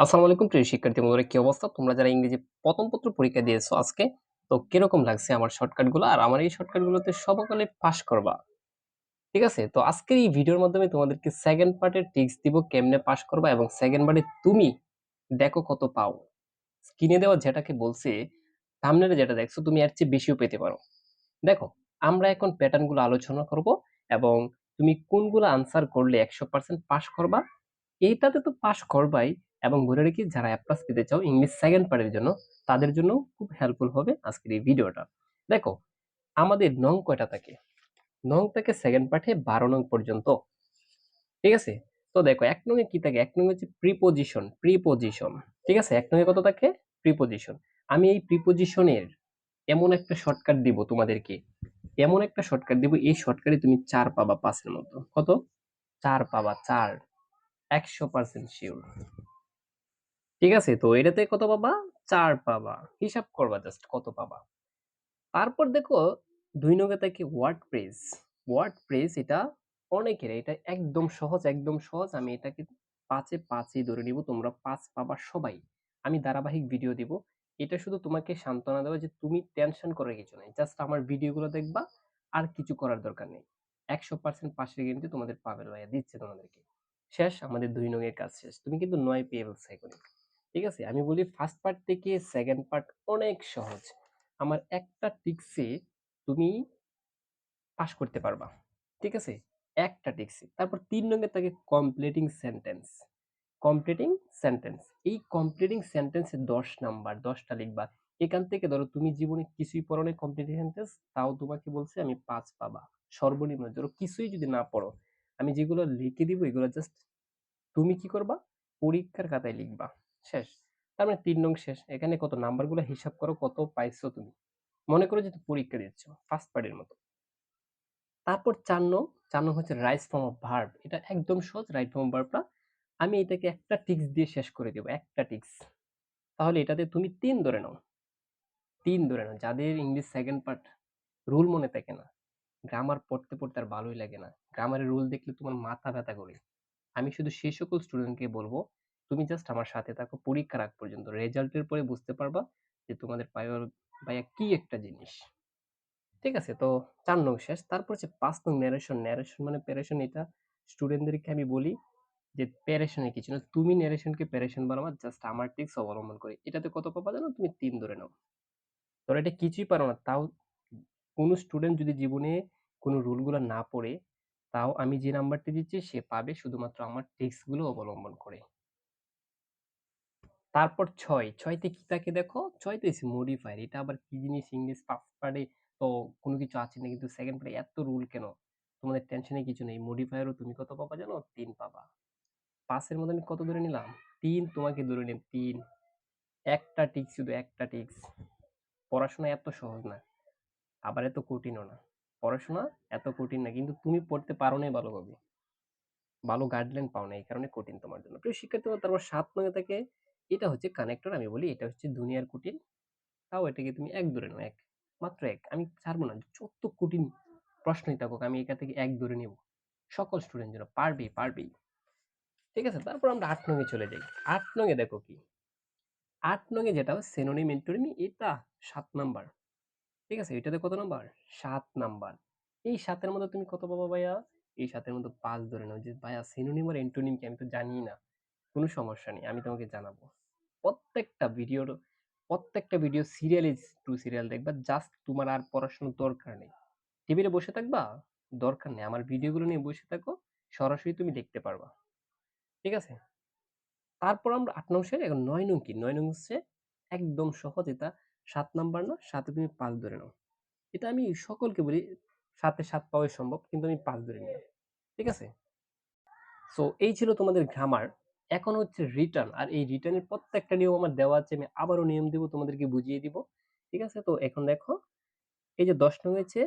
আসসালামু আলাইকুম প্রিয় শিক্ষার্থী বন্ধুরা, কি অবস্থা? তোমরা যারা ইংরেজি প্রথম পত্র পরীক্ষা দিয়েছো আজকে, তো কিরকম লাগছে আমার শর্টকাট গুলো? আর আমার এই শর্টকাট গুলোতে সমকালে পাস করবা। ঠিক আছে? তো আজকের এই ভিডিওর মাধ্যমে তোমাদেরকে সেকেন্ড পার্টের ট্রিক্স দিব কেমনে পাস করবা এবং সেকেন্ড পার্টে তুমি দেখো কত পাও। স্ক্রিনে দেওয়া যেটাকে বলছে, থাম্বনেলে যেটা দেখছো তুমি এর চেয়ে বেশিও পেতে পারো। দেখো, আমরা এখন প্যাটার্ন গুলো আলোচনা করব এবং তুমি কোনগুলো আনসার করলে 100% পাস করবা। এইটাতে তো পাস করবাই, এবং বলে রাখি যারা এ প্লাস পেতে চাও ইংলিশ সেকেন্ড পার্টের জন্য, তাদের জন্য খুব হেল্পফুল হবে আজকের এই ভিডিওটা। দেখো, আমাদের নং কয়টা থাকে? নং থাকে সেকেন্ড পার্টে 12 নং পর্যন্ত। ঠিক আছে? তো দেখো, এক নং এ কি থাকে? এক নং হচ্ছে প্রিপোজিশন। প্রিপোজিশন, ঠিক আছে? এক নং এ কত থাকে? প্রিপোজিশন। আমি এই প্রিপোজিশনের এমন একটা শর্টকাট দিব তোমাদেরকে, এমন একটা শর্টকাট দিব, এই শর্টকাটে তুমি 4 পাবা 5 এর মতো। কত? 4 পাবা, 4। 100% শিওর। ঠিক আছে? তো এটাতে কত পাবা? 4 পাবা। হিসাব করবা জাস্ট কত পাবা। তারপর দেখো, 2 নং এ থাকে ওয়ার্ডপ্রেস। ওয়ার্ডপ্রেস এটা অনেকের, এটা একদম সহজ, একদম সহজ। আমি এটাকে 5 এ 5 ই ধরে নিব। তোমরা 5 পাবা সবাই। আমি ধারাবাহিক ভিডিও দিব। এটা শুধু তোমাকে সান্ত্বনা দেওয়া যে তুমি টেনশন করার কিছু নাই। জাস্ট আমার ভিডিওগুলো দেখবা, আর কিছু করার দরকার নেই। 100% পাশের গ্যারান্টি তোমাদের পাবেল ভাইয়া দিচ্ছে তোমাদেরকে। শেষ, আমাদের 2 নং এর কাজ শেষ। তুমি কিন্তু 9 পেয়ে ফেলছো এখনই। ঠিক আছে? আমি বলি ফার্স্ট পার্ট থেকে সেকেন্ড পার্ট অনেক সহজ। আমার একটা টিক্সে তুমি পাস করতে পারবা। ঠিক আছে? একটা টিক্সে। তারপর 3 নং থাকে কমপ্লিটিং সেন্টেন্স। Completing sentence. এই কমপ্লিটিং সেন্টেন্সে 10 নাম্বার, 10 টা লিখবা। এখান থেকে ধরো তুমি জীবনে কিছুই পড়ো নাই কমপ্লিটিং সেন্টেন্স, তাও তোমাকে বলছে আমি 5 পাবা। সর্বনিম্ন ধরো কিছুই যদি না পড়ো, আমি যেগুলো লিখে দিব এগুলো জাস্ট তুমি কি করবা? পরীক্ষার খাতায় লিখবা। শেষ। তার মানে 3 নং শেষ। এখানে কত নাম্বারগুলো হিসাব করো, কত পাইছো তুমি। মনে করো যে তুমি পরীক্ষা দিচ্ছ ফার্স্ট পার্টের মতো। তারপর 4 নং, 4 নং হচ্ছে রাইজ ফর্ম অফ ভার্ব। এটা একদম সহজ, রাইট ফর্ম অফ ভার্বটা। আমি এটাকে একটা টিক্স দিয়ে শেষ করে দেব, একটা টিক্স। তাহলে এটাতে তুমি 3 ধরে নাও। 3 ধরে নাও। যাদের ইংলিশ সেকেন্ড পার্ট রুল মনে থাকে না, গ্রামার পড়তে পড়তে আর ভালোই লাগে না, গ্রামারের রুল দেখলে তোমার মাথা ব্যথা করে, আমি শুধু সেই সকল স্টুডেন্টকে বলবো, তুমি জাস্ট আমার সাথে থাকো পরীক্ষার আগ পর্যন্ত। রেজাল্টের পরে বুঝতে পারবা যে তোমাদের পাওয়ার ভাইয়া কি একটা জিনিস। ঠিক আছে? তো 4 নং শেষ। তারপর হচ্ছে 5 নং ন্যারেশন। ন্যারেশন মানে প্যারেশন। এটা স্টুডেন্টদেরকে আমি বলি যে প্যারেশনের কিছু না। তুমি ন্যারেশনকে প্যারেশন বানাবা জাস্ট আমার ট্রিক্স অবলম্বন করে। এটাতে কত পাবা জানো? তুমি 3 ধরে নাও। ধরো এটা কিছুই পারো না, তাও কোন স্টুডেন্ট যদি জীবনে কোন রুল গুলা না পড়ে, তাও আমি যে নাম্বারটি দিচ্ছি সে পাবে শুধুমাত্র আমার ট্রিক্স গুলো অবলম্বন করে। তারপর 6, 6 তে কি থাকে দেখো? 6 তে হচ্ছে মডিফায়ার। এটা আবার কি জিনিস? ইংলিশ ফার্স্ট পার্টে তো কোনো কিছু আছে না, কিন্তু সেকেন্ড পার্টে এত রুল কেন? তোমাদের টেনশনের কিছু নেই। মডিফায়ারও তুমি কত পাবা জানো? 3 পাবা। 5 এর মধ্যে আমি কত ধরে নিলাম? 3 তোমাকে ধরে নিলাম, 3। একটা টিক্স, শুধু একটা টিক্স। পড়াশোনা এত সহজ না, আবার এত কঠিনও না। পড়াশোনা এত কঠিন না, কিন্তু তুমি পড়তে পারো নাই ভালোভাবে। ভালো গাইডলাইন পাও না, এই কারণে কঠিন তোমার জন্য। প্রিয় শিক্ষার্থী, তারপর 7 নং থেকে এটা হচ্ছে কানেক্টর। আমি বলি এটা হচ্ছে দুনিয়ার কঠিন, তাও এটাকে তুমি 1 ধরে নাও। 1, মাত্র 1। আমি ছাড়বো না। যত কঠিন প্রশ্নই থাকুক আমি এখান থেকে 1 ধরে নেব। সকল স্টুডেন্ট যেন পারবেই, পারবেই। ঠিক আছে? তারপর আমরা 8 নং এ চলে যাই। 8 নং এ দেখো কি? 8 নং এ যেটা সিনোনিম এন্টোনিম, এটা 7 নাম্বার। ঠিক আছে? এটাতে কত নাম্বার? 7 নাম্বার। এই 7 এর মধ্যে তুমি কত পাবা ভাইয়া? এই 7 এর মধ্যে 5 ধরে নাও। যে ভাইয়া সিনোনিম আর এন্টোনিম কি? আমি তো জানিই না। কোনো সমস্যা নেই, আমি তোমাকে জানাবো। প্রত্যেকটা ভিডিওর, প্রত্যেকটা ভিডিও সিরিয়ালি টু সিরিয়াল দেখবা। জাস্ট তোমার আর পড়াশোনার দরকার নেই। টেবিলে বসে থাকবা, দরকার নেই। আমার ভিডিওগুলো নিয়ে বসে থাকো, সরাসরি তুমি দেখতে পারবা। ঠিক আছে? তারপর আমরা 8 নং শেষ। এখন 9 নং কি? 9 নং হচ্ছে একদম সহজ। এটা 7 নাম্বার না, 7 এ তুমি 5 ধরে নাও। এটা আমি সকলকে বলি, 7 এ 7 পাওয়াই সম্ভব, কিন্তু আমি 5 ধরে নিলাম। ঠিক আছে? সো এই ছিল তোমাদের গ্রামার। এখন হচ্ছে রিটার্ন। আর এই রিটার্নের প্রত্যেকটা নিয়ম আমার দেওয়া আছে। আমি আবারও নিয়ম দিব, তোমাদেরকে বুঝিয়ে দিব। ঠিক আছে? তো এখন দেখো, এই যে 10 নং হয়েছে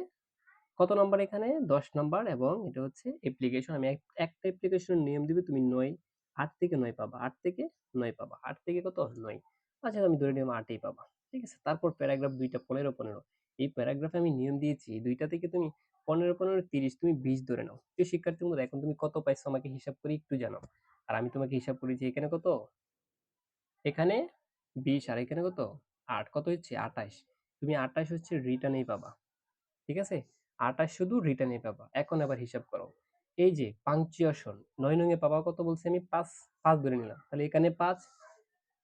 কত নাম্বার? এখানে 10 নাম্বার, এবং এটা হচ্ছে অ্যাপ্লিকেশন। আমি একটা অ্যাপ্লিকেশনের নিয়ম দিবে, তুমি 9, 8 থেকে 9 পাবা। 8 থেকে 9 পাবা। 8 থেকে কত? 9। আচ্ছা, আমি ধরে নিলাম 8ই পাবা। ঠিক আছে? তারপর প্যারাগ্রাফ 2টা 15, 15। এই প্যারাগ্রাফে আমি নিয়ম দিয়েছি, এই 2টা থেকে তুমি 15, 15, 30, তুমি 20 ধরে নাও। প্রিয় শিক্ষার্থী বন্ধুরা, এখন তুমি কত পাইছো আমাকে হিসাব করে একটু জানাও। আর আমি তোমাকে হিসাব করেছি এখানে কত? এখানে 20 আর এখানে কত 8, কত হচ্ছে 28। তুমি 28 হচ্ছে রিটার্নেই পাবা। ঠিক আছে, 28 শুধু রিটার্নে পাবা। এখন আবার হিসাব করো, এই যে পাংচুয়েশন 9 নং এ পাবা কত বলছি আমি 5, 5 ধরে নিলাম, তাহলে এখানে 5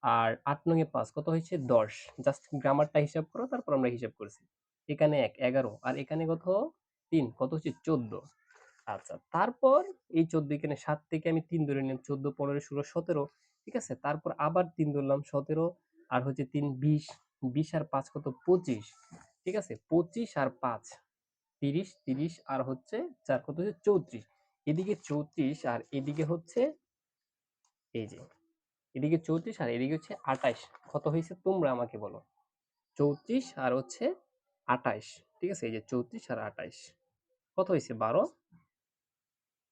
আর 8 নং এ 5 কত হয়েছে 10। জাস্ট গ্রামারটা হিসাব করো, তারপর আমরা হিসাব করছি। এখানে 1 11 আর এখানে কত 3, কত হচ্ছে 14। আচ্ছা, তারপর এই 14 এখানে 7 থেকে আমি 3 ধরে নিলাম, 14 15 16 17। ঠিক আছে, তারপর আবার 3 ধরলাম 17 আর হচ্ছে 3 20, 20 আর 5 কত 25। ঠিক আছে, 25 আর 5 30, 30 আর হচ্ছে 4 কত হচ্ছে 34। এদিকে 34 আর এদিকে হচ্ছে এই যে এদিকে 34 আর এদিকে হচ্ছে 28। কত হয়েছে তোমরা আমাকে বলো? 34 আর হচ্ছে 28। ঠিক আছে, এই যে 34 আর 28 কত হয়েছে 12,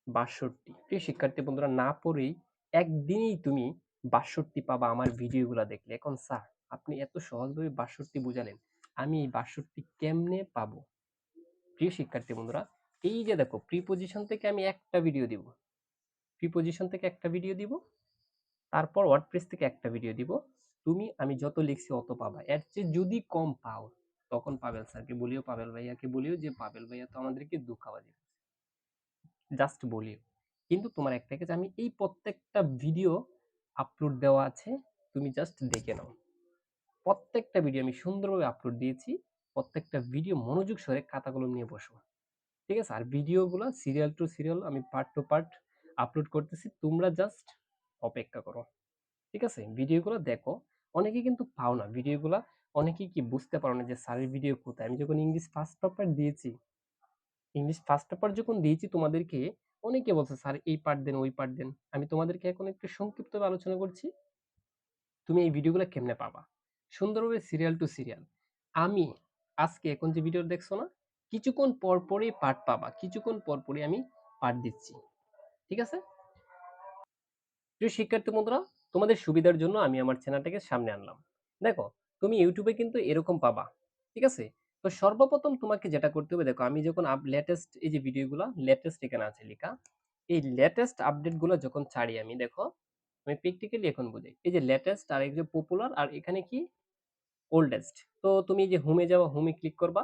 62। প্রিয় শিক্ষার্থী বন্ধুরা, না পড়েই একদিনেই তুমি 62 পাবা আমার ভিডিওগুলো দেখলে। এখন স্যার আপনি এত সহজভাবে 62 বুঝালেন, আমি এই 62 কেমনে পাবো? প্রিয় শিক্ষার্থী বন্ধুরা, এই যে দেখো প্রিপজিশন থেকে আমি একটা ভিডিও দিব, প্রিপজিশন থেকে একটা ভিডিও দিব, তারপর ওয়ার্ডপ্রেস থেকে একটা ভিডিও দিব। তুমি আমি যত লিখছি অত পাবা, এর চেয়ে যদি কম পাও তখন পাবেল স্যারকে বলিও, পাবেল ভাইয়াকে বলিও যে পাবেল ভাইয়া তো আমাদেরকে দুঃখাবাজি, জাস্ট বলিও। কিন্তু তোমার একটা কাজ, আমি এই প্রত্যেকটা ভিডিও আপলোড দেওয়া আছে, তুমি জাস্ট দেখে নাও। প্রত্যেকটা ভিডিও আমি সুন্দরভাবে আপলোড দিয়েছি। প্রত্যেকটা ভিডিও মনোযোগ সহকারে খাতা কলম নিয়ে বসো। ঠিক আছে, আর ভিডিওগুলো সিরিয়াল টু সিরিয়াল আমি পার্ট টু পার্ট আপলোড করতেছি, তোমরা জাস্ট অপেক্ষা করো। ঠিক আছে, ভিডিওগুলো দেখো। অনেকে কিন্তু পাও না ভিডিওগুলা, অনেকেই কি বুঝতে পারো না যে স্যারের ভিডিও কোথায়। আমি যখন ইংলিশ ফার্স্ট পেপার দিয়েছি, ইংলিশ ফার্স্ট পেপার যখন দিয়েছি তোমাদেরকে, অনেকে বলছে স্যার এই পার্ট দেন ওই পার্ট দেন। আমি তোমাদেরকে এখন একটু সংক্ষিপ্তভাবে আলোচনা করছি, তুমি এই ভিডিওগুলো কেমনে পাবা সুন্দরভাবে সিরিয়াল টু সিরিয়াল। আমি আজকে এখন যে ভিডিও দেখছো না, কিছুক্ষণ পর পরই পার্ট পাবা, কিছুক্ষণ পর পরই আমি পার্ট দিচ্ছি। ঠিক আছে, প্রিয় শিক্ষার্থী বন্ধুরা, তোমাদের সুবিধার জন্য আমি আমার চ্যানেলটাকে সামনে আনলাম। দেখো, তুমি ইউটিউবে কিন্তু এরকম পাবা। ঠিক আছে, তো সর্বপ্রথম তোমাকে যেটা করতে হবে, দেখো আমি যখন লেটেস্ট এই যে ভিডিওগুলো লেটেস্ট এখানে আছে লেখা, এই লেটেস্ট আপডেট গুলো যখন ছাড়ি আমি, দেখো আমি প্র্যাকটিক্যালি এখন বুঝাই। এই যে লেটেস্ট আর এই যে পপুলার আর এখানে কি ওল্ডেস্ট। তো তুমি যে হোমে যাওয়া, হোমে ক্লিক করবা।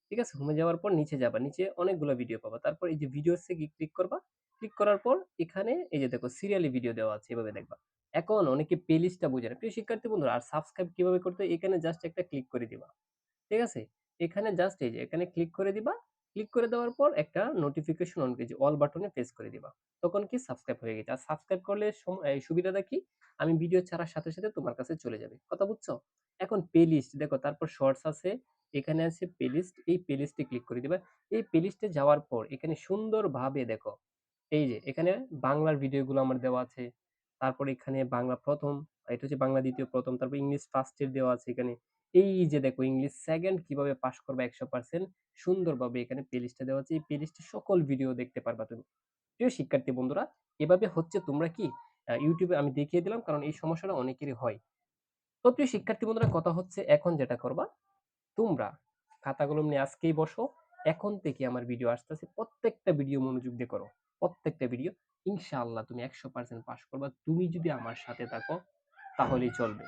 ঠিক আছে, হোমে যাওয়ার পর নিচে যাবা, নিচে অনেকগুলো ভিডিও পাবা, তারপর এই যে ভিডিওসে ক্লিক করবা। ক্লিক করার পর এখানে এই যে দেখো সিরিয়ালি ভিডিও দেওয়া আছে, এভাবে দেখবা। এখন অনেকে প্লে লিস্টটা বুঝে না, প্রিয় শিক্ষার্থী বন্ধুরা, আর সাবস্ক্রাইব কিভাবে করতে হয়, এখানে জাস্ট একটা ক্লিক করে দিবা। ঠিক আছে, এখানে জাস্ট এই যে এখানে ক্লিক করে দিবা। ক্লিক করে দেওয়ার পর একটা নোটিফিকেশন অন করে অল বাটনে প্রেস করে দিবা। তখন কি সাবস্ক্রাইব হয়ে গেছে। আর সাবস্ক্রাইব করলে এই সুবিধাটা কি, আমি ভিডিও ছাড়ার সাথে সাথে তোমার কাছে চলে যাবে। কথা বুঝছো? এখন প্লে লিস্ট দেখো, তারপর শর্টস আছে, এখানে আছে প্লে লিস্ট, এই প্লে লিস্টে ক্লিক করে দিবা। এই প্লে লিস্টে যাওয়ার পর এখানে সুন্দরভাবে দেখো, এই যে এখানে বাংলার ভিডিওগুলো আমার দেওয়া আছে। তারপর এখানে বাংলা প্রথম, এটা হচ্ছে বাংলা দ্বিতীয় প্রথম, তারপর ইংলিশ ফার্স্ট এর দেওয়া আছে এখানে। এই যে দেখো ইংলিশ সেকেন্ড কিভাবে পাস করবে 100% সুন্দরভাবে এখানে প্লে লিস্টে দেওয়া আছে। এই প্লে লিস্টে সকল ভিডিও দেখতে পারবা তুমি। প্রিয় শিক্ষার্থী বন্ধুরা, এভাবে হচ্ছে তোমরা কি ইউটিউবে আমি দেখিয়ে দিলাম, কারণ এই সমস্যাটা অনেকেরই হয়। তো প্রিয় শিক্ষার্থী বন্ধুরা, কথা হচ্ছে এখন যেটা করবা, তোমরা খাতা কলম নিয়ে আজকেই বসো। এখন থেকে আমার ভিডিও আসতেছে, প্রত্যেকটা ভিডিও মনোযোগ দিয়ে করো। প্রত্যেকটা ভিডিও ইনশাআল্লাহ তুমি 100% পাস করবা, তুমি যদি আমার সাথে থাকো তাহলেই চলবে।